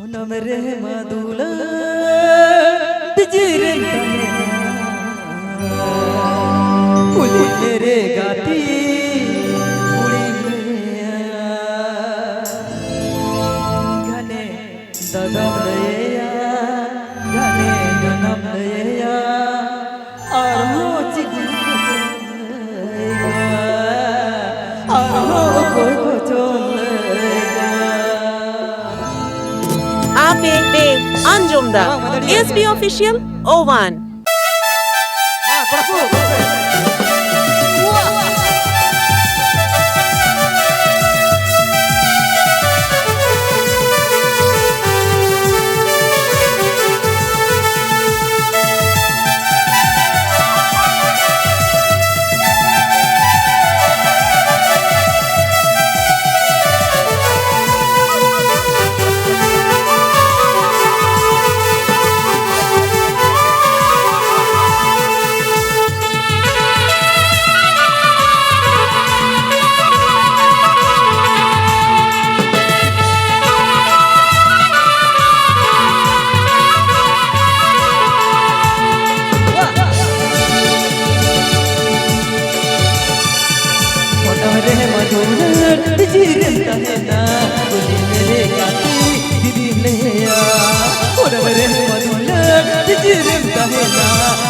Onamre madula dijiren uli mere gati uli gane dadam leya gane ganam leya arho chigun arho koi kochon APP Anjum'da SB Official O1. जिरन तहना बोली मेरे गाती दीदी लेया ओरे मधुला जिरन तहना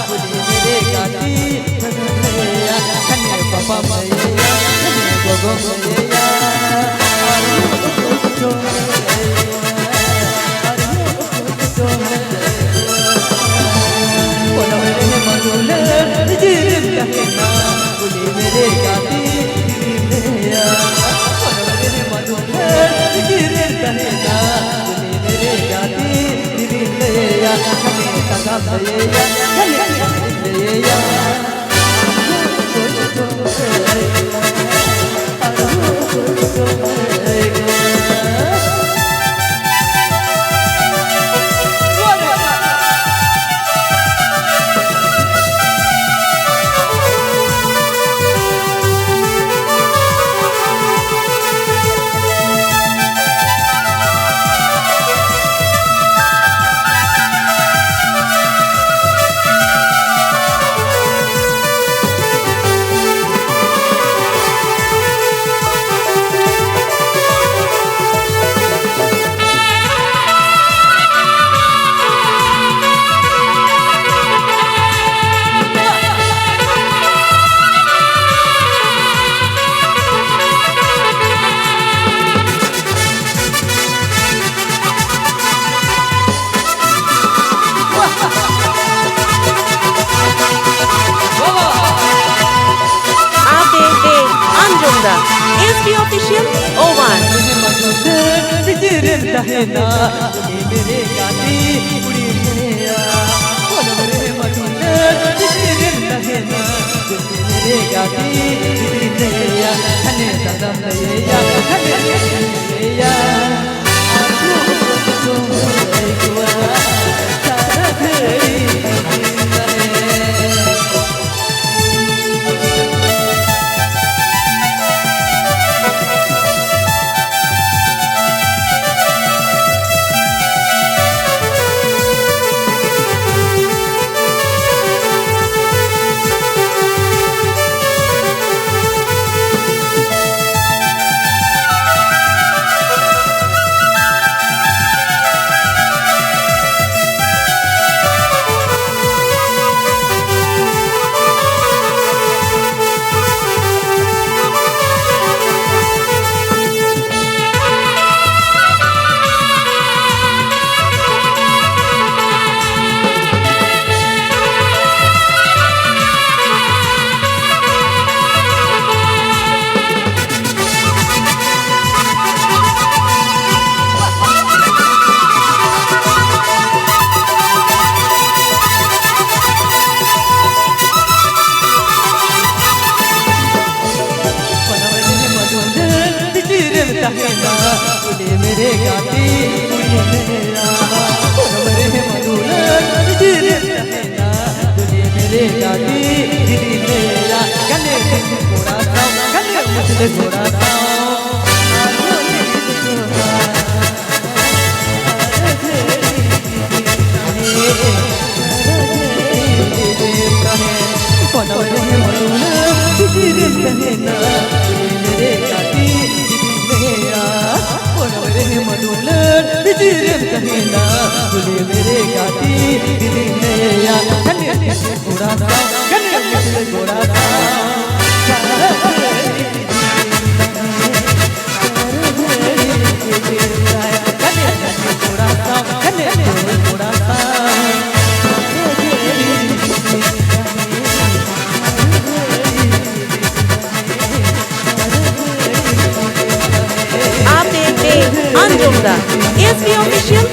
बोली मेरे गाती लेया कन्या पापा मैया कन्या गोगो मैया आरे तो ओरे मधुला जिरन तहना बोली मेरे गाती दीदी लेया जिरन तहना बोली मेरे गाती दीदी लेया कन्या तगा मैया कन्या लेया SB Official O1. जिरन तहना बोली मेरे गाती उड़ी लेया ओरे मधुला जिरन तहना बोली मेरे गाती उड़ी लेया कन्या दादा लेया कन्या लेया आरु तो एकवा सारा धरी जिजिर कहना बोले मेरे गाती दिल में या कन्ने घोड़ा सा कन्ने घोड़ा सा आप देखते हैं अंजुमदा एसबी ऑफिशियल